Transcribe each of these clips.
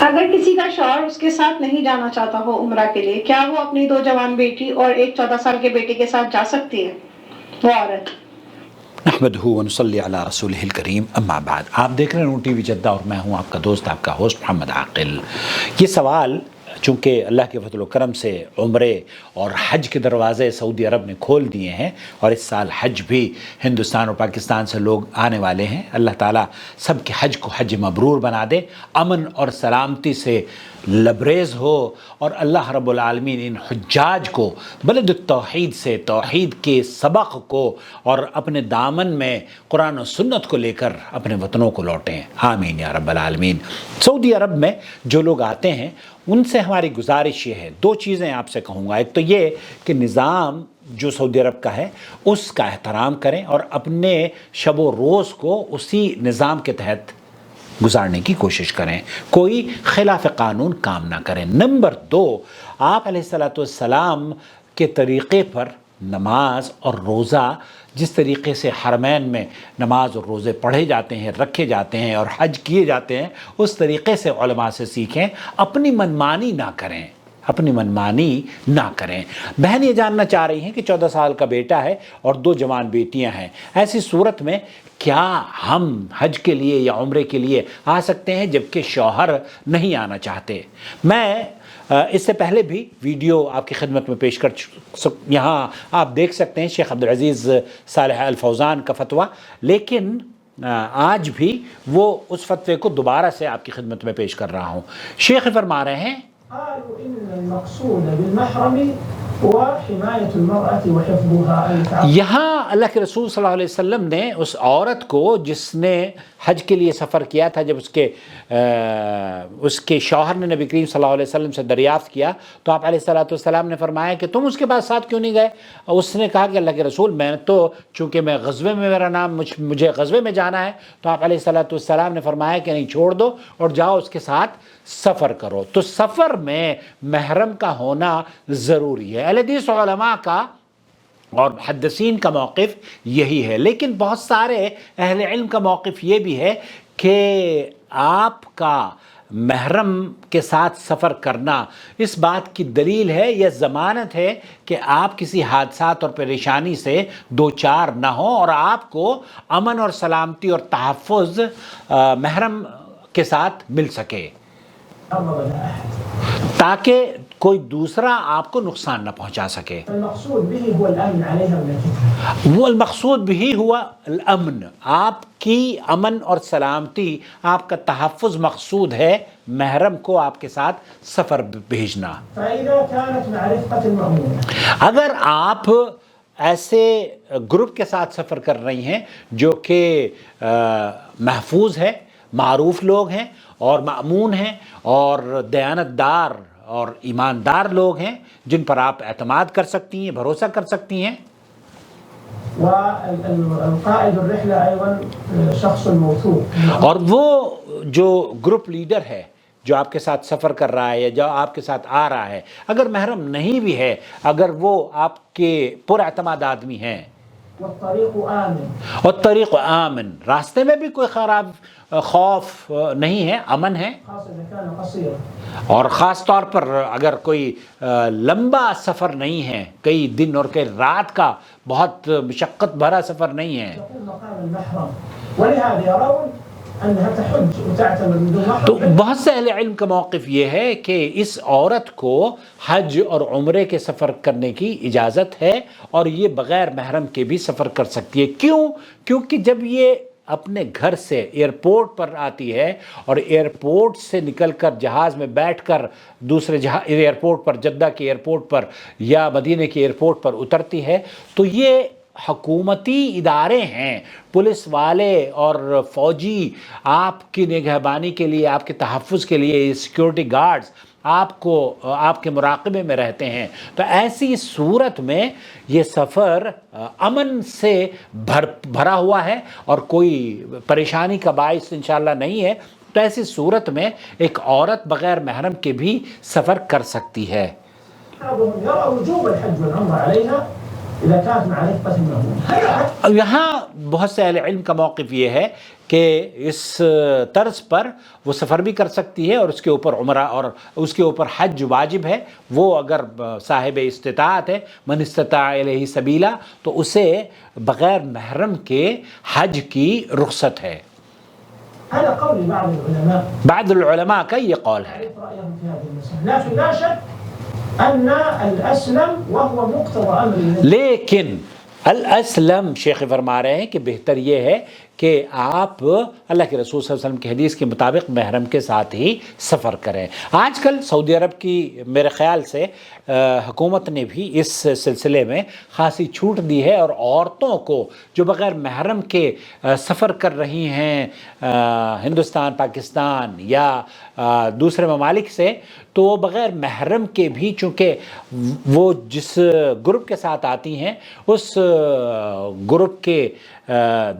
اگر کسی کا شوہر اس کے ساتھ نہیں جانا چاہتا ہو عمرہ کے لیے، کیا وہ اپنی 2 جوان بیٹی اور ایک 14 سال کے بیٹے کے ساتھ جا سکتی ہے؟ وہ عورت نحمدہ ونصلی علی رسولہ الکریم، اما بعد۔ آپ دیکھ رہے ہیں ٹی وی جدہ اور میں ہوں آپ کا دوست، آپ کا ہوسٹ محمد عاقل۔ یہ سوال چونکہ اللہ کے فضل و کرم سے عمرے اور حج کے دروازے سعودی عرب نے کھول دیے ہیں، اور اس سال حج بھی ہندوستان اور پاکستان سے لوگ آنے والے ہیں۔ اللہ تعالیٰ سب کے حج کو حج مبرور بنا دے، امن اور سلامتی سے لبریز ہو، اور اللہ رب العالمین ان حجاج کو بلد التوحید سے توحید کے سبق کو اور اپنے دامن میں قرآن و سنت کو لے کر اپنے وطنوں کو لوٹیں، آمین یا رب العالمین۔ سعودی عرب میں جو لوگ آتے ہیں ان سے ہماری گزارش یہ ہے، 2 چیزیں آپ سے کہوں گا۔ ایک تو یہ کہ نظام جو سعودی عرب کا ہے اس کا احترام کریں اور اپنے شب و روز کو اسی نظام کے تحت گزارنے کی کوشش کریں، کوئی خلاف قانون کام نہ کریں۔ نمبر 2، آپ علیہ السلام کے طریقے پر نماز اور روزہ، جس طریقے سے حرمین میں نماز اور روزے پڑھے جاتے ہیں، رکھے جاتے ہیں اور حج کیے جاتے ہیں، اس طریقے سے علماء سے سیکھیں، اپنی منمانی نہ کریں، اپنی منمانی نہ کریں۔ بہن یہ جاننا چاہ رہی ہیں کہ 14 سال کا بیٹا ہے اور 2 جوان بیٹیاں ہیں، ایسی صورت میں کیا ہم حج کے لیے یا عمرے کے لیے آ سکتے ہیں جبکہ شوہر نہیں آنا چاہتے؟ میں اس سے پہلے بھی ویڈیو آپ کی خدمت میں پیش یہاں آپ دیکھ سکتے ہیں شیخ عبدالعزیز صالح الفوزان کا فتویٰ، لیکن آج بھی وہ اس فتوے کو دوبارہ سے آپ کی خدمت میں پیش کر رہا ہوں۔ شیخ فرما رہے ہیں قالوا إن المقصود بالمحرم هو حماية المرأة وحفظها۔ یہاں اللہ کے رسول صلی اللہ علیہ وسلم نے اس عورت کو جس نے حج کے لیے سفر کیا تھا، جب اس کے شوہر نے نبی کریم صلی اللہ علیہ وسلم سے دریافت کیا تو آپ علیہ السلام نے فرمایا کہ تم اس کے بعد ساتھ کیوں نہیں گئے؟ اس نے کہا کہ اللہ کے رسول میں تو چونکہ میں غزوے میں میرا نام مجھے غزوے میں جانا ہے، تو آپ علیہ السلام نے فرمایا کہ نہیں، چھوڑ دو اور جاؤ اس کے ساتھ سفر کرو۔ تو سفر میں محرم کا ہونا ضروری ہے۔ اہل حدیث علماء کا اور محدثین کا موقف یہی ہے، لیکن بہت سارے اہل علم کا موقف یہ بھی ہے کہ آپ کا محرم کے ساتھ سفر کرنا اس بات کی دلیل ہے یا ضمانت ہے کہ آپ کسی حادثات اور پریشانی سے دوچار نہ ہوں اور آپ کو امن اور سلامتی اور تحفظ محرم کے ساتھ مل سکے، تاکہ کوئی دوسرا آپ کو نقصان نہ پہنچا سکے۔ المقصود به هو الأمن عليها والنجاة۔ وہ المقصود بھی ہوا الامن، آپ کی امن اور سلامتی، آپ کا تحفظ مقصود ہے، محرم کو آپ کے ساتھ سفر بھیجنا۔ فإذا كانت مع رفقة المأمون، اگر آپ ایسے گروپ کے ساتھ سفر کر رہی ہیں جو کہ محفوظ ہے، معروف لوگ ہیں اور مأمون ہیں اور دیانتدار اور ایماندار لوگ ہیں جن پر آپ اعتماد کر سکتی ہیں، بھروسہ کر سکتی ہیں، والقائد الرحلة أيضا شخص موثوق، اور وہ جو گروپ لیڈر ہے جو آپ کے ساتھ سفر کر رہا ہے یا جو آپ کے ساتھ آ رہا ہے، اگر محرم نہیں بھی ہے، اگر وہ آپ کے پر اعتماد آدمی ہیں، والطريق آمن، اور طریق آمن، راستے میں بھی کوئی خراب خوف نہیں ہے، امن ہے، خاصة إذا كان قصيرا، اور خاص طور پر اگر کوئی لمبا سفر نہیں ہے، کئی دن اور کئی رات کا بہت مشقت بھرا سفر نہیں ہے، تقوم مقام المحرم، ولهذا يرون أنها تحج وتعتمر من دون تو محرم۔ بہت سے اہل علم کا موقف یہ ہے کہ اس عورت کو حج اور عمرے کے سفر کرنے کی اجازت ہے اور یہ بغیر محرم کے بھی سفر کر سکتی ہے۔ کیوں؟ کیونکہ جب یہ اپنے گھر سے ایئرپورٹ پر آتی ہے اور ایئرپورٹ سے نکل کر جہاز میں بیٹھ کر دوسرے ایئرپورٹ پر، جدہ کے ایئرپورٹ پر یا مدینہ کے ایئرپورٹ پر اترتی ہے، تو یہ حکومتی ادارے ہیں، پولیس والے اور فوجی آپ کی نگہبانی کے لیے، آپ کے تحفظ کے لیے سیکیورٹی گارڈز آپ کے مراقبے میں رہتے ہیں۔ تو ایسی صورت میں یہ سفر امن سے بھرا ہوا ہے اور کوئی پریشانی کا باعث انشاءاللہ نہیں ہے، تو ایسی صورت میں ایک عورت بغیر محرم کے بھی سفر کر سکتی ہے۔ بعضهم يرى وجوب الحج والعمرة عليها إذا كانت مع رفقة المأموم. یہاں بہت سے اہل علم کا موقف یہ ہے کہ اس طرز پر وہ سفر بھی کر سکتی ہے اور اس کے اوپر عمرہ اور اس کے اوپر حج واجب ہے. وہ اگر صاحب استطاعت ہے، من استطاع الیہ سبیلا، تو اسے بغیر محرم کے حج کی رخصت ہے. هذا قول بعض العلماء. بعض العلماء کا یہ قول ہے. رأيهم في هذه المسألة، لكن لا شك أن الأسلم وهو مقتضى أمر الله. لیکن الاسلم شیخ فرما رہے ہیں کہ بہتر یہ ہے کہ آپ اللہ کے رسول صلی اللہ علیہ وسلم کی حدیث کے مطابق محرم کے ساتھ ہی سفر کریں. آج کل سعودی عرب کی میرے خیال سے حکومت نے بھی اس سلسلے میں خاصی چھوٹ دی ہے، اور عورتوں کو جو بغیر محرم کے سفر کر رہی ہیں ہندوستان، پاکستان یا دوسرے ممالک سے، تو وہ بغیر محرم کے بھی، چونکہ وہ جس گروپ کے ساتھ آتی ہیں اس گروپ کے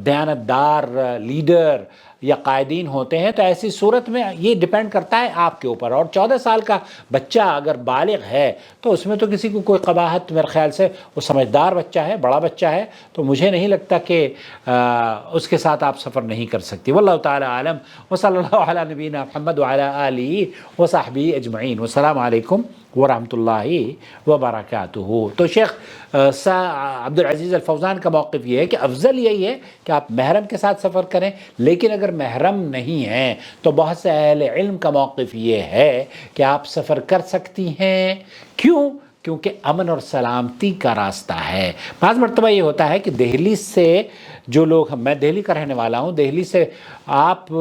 دیانتدار لیڈر یا قائدین ہوتے ہیں، تو ایسی صورت میں یہ ڈیپینڈ کرتا ہے آپ کے اوپر. اور 14 سال کا بچہ اگر بالغ ہے تو اس میں تو کسی کو کوئی قباحت، میرے خیال سے وہ سمجھدار بچہ ہے، بڑا بچہ ہے، تو مجھے نہیں لگتا کہ اس کے ساتھ آپ سفر نہیں کر سکتی. واللہ تعالی عالم. وصلی اللہ علی نبینا محمد وعلی آلہ وصحبہ اجمعین. والسلام علیکم ورحمۃ اللہ وبرکاتہ. تو شیخ عبدالعزیز الفوزان کا موقف یہ ہے کہ افضل یہی ہے کہ آپ محرم کے ساتھ سفر کریں، لیکن اگر محرم نہیں ہیں تو بہت سے اہل علم کا موقف یہ ہے کہ آپ سفر کر سکتی ہیں. کیوں؟ کیونکہ امن اور سلامتی کا راستہ ہے. بعض مرتبہ یہ ہوتا ہے کہ دہلی سے جو لوگ، میں دہلی کا رہنے والا ہوں، دہلی سے آپ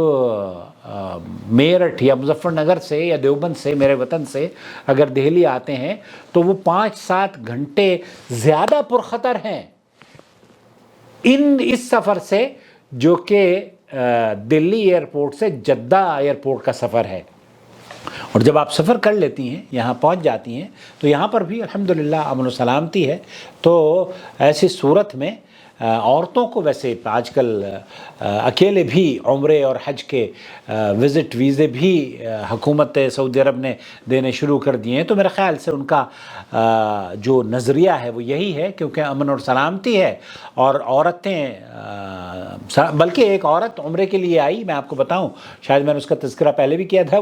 میرٹھ یا مظفر نگر سے یا دیوبند سے، میرے وطن سے اگر دہلی آتے ہیں تو وہ 5-7 گھنٹے زیادہ پرخطر ہیں اس سفر سے جو کہ دلی ایئرپورٹ سے جدہ ایئرپورٹ کا سفر ہے. اور جب آپ سفر کر لیتی ہیں، یہاں پہنچ جاتی ہیں، تو یہاں پر بھی الحمدللہ امن و سلامتی ہے. تو ایسی صورت میں عورتوں کو ویسے آج کل اکیلے بھی عمرے اور حج کے وزٹ ویزے بھی حکومت سعودی عرب نے دینے شروع کر دیے ہیں. تو میرے خیال سے ان کا جو نظریہ ہے وہ یہی ہے، کیونکہ امن اور سلامتی ہے. اور عورتیں، بلکہ ایک عورت عمرے کے لیے آئی، میں آپ کو بتاؤں، شاید میں نے اس کا تذکرہ پہلے بھی کیا تھا.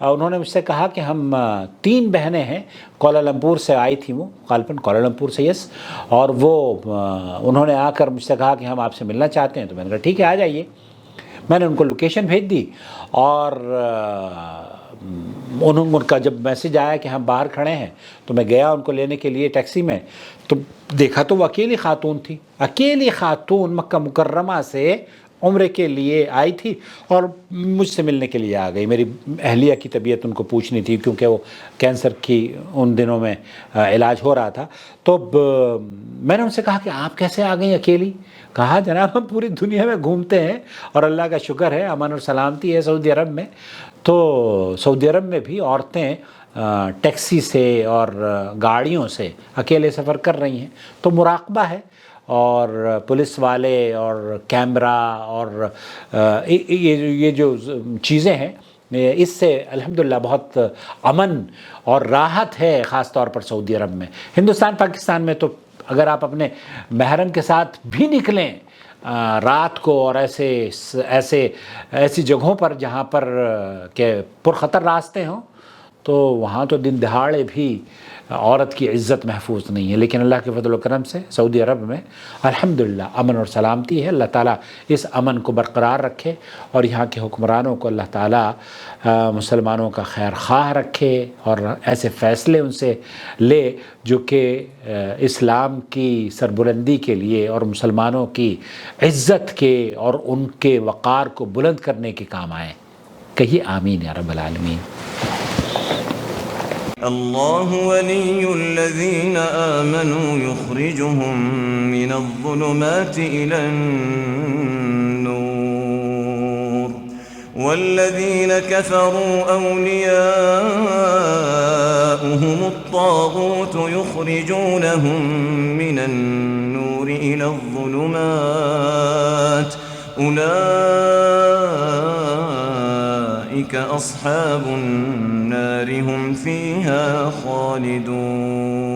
انہوں نے مجھ سے کہا کہ ہم 3 بہنیں ہیں، کوالالمپور سے آئی تھیں، وہ غالباً کوالالمپور سے، یس. اور وہ انہوں نے آ کر مجھ سے کہا کہ ہم آپ سے ملنا چاہتے ہیں. تو میں نے کہا ٹھیک ہے، آ جائیے. میں نے ان کو لوکیشن بھیج دی، اور ان کا جب میسج آیا کہ ہم باہر کھڑے ہیں تو میں گیا ان کو لینے کے لیے ٹیکسی میں. تو دیکھا تو وہ اکیلی خاتون تھی، اکیلی خاتون مکہ مکرمہ سے عمرے کے لیے آئی تھی اور مجھ سے ملنے کے لیے آ گئی. میری اہلیہ کی طبیعت ان کو پوچھنی تھی، کیونکہ وہ کینسر کی ان دنوں میں علاج ہو رہا تھا. تو میں نے ان سے کہا کہ آپ کیسے آ گئیں اکیلی؟ کہا جناب ہم پوری دنیا میں گھومتے ہیں اور اللہ کا شکر ہے امن اور سلامتی ہے سعودی عرب میں. تو سعودی عرب میں بھی عورتیں ٹیکسی سے اور گاڑیوں سے اکیلے سفر کر رہی ہیں. تو مراقبہ ہے، اور پولیس والے اور کیمرہ اور یہ جو چیزیں ہیں، اس سے الحمدللہ بہت امن اور راحت ہے، خاص طور پر سعودی عرب میں. ہندوستان پاکستان میں تو اگر آپ اپنے محرم کے ساتھ بھی نکلیں رات کو، اور ایسی جگہوں پر جہاں پر کہ پرخطر راستے ہوں، تو وہاں تو دن دہاڑے بھی عورت کی عزت محفوظ نہیں ہے. لیکن اللہ کے فضل و کرم سے سعودی عرب میں الحمدللہ امن اور سلامتی ہے. اللہ تعالیٰ اس امن کو برقرار رکھے، اور یہاں کے حکمرانوں کو اللہ تعالیٰ مسلمانوں کا خیر خواہ رکھے، اور ایسے فیصلے ان سے لے جو کہ اسلام کی سربلندی کے لیے اور مسلمانوں کی عزت کے اور ان کے وقار کو بلند کرنے کے کام آئیں. کہیے آمین یا رب العالمین. الله ولي الذين آمنوا يخرجهم من الظلمات إلى النور والذين كفروا أولياؤهم الطاغوت يخرجونهم من النور إلى الظلمات أولئك أصحاب النار هم فيها خالدون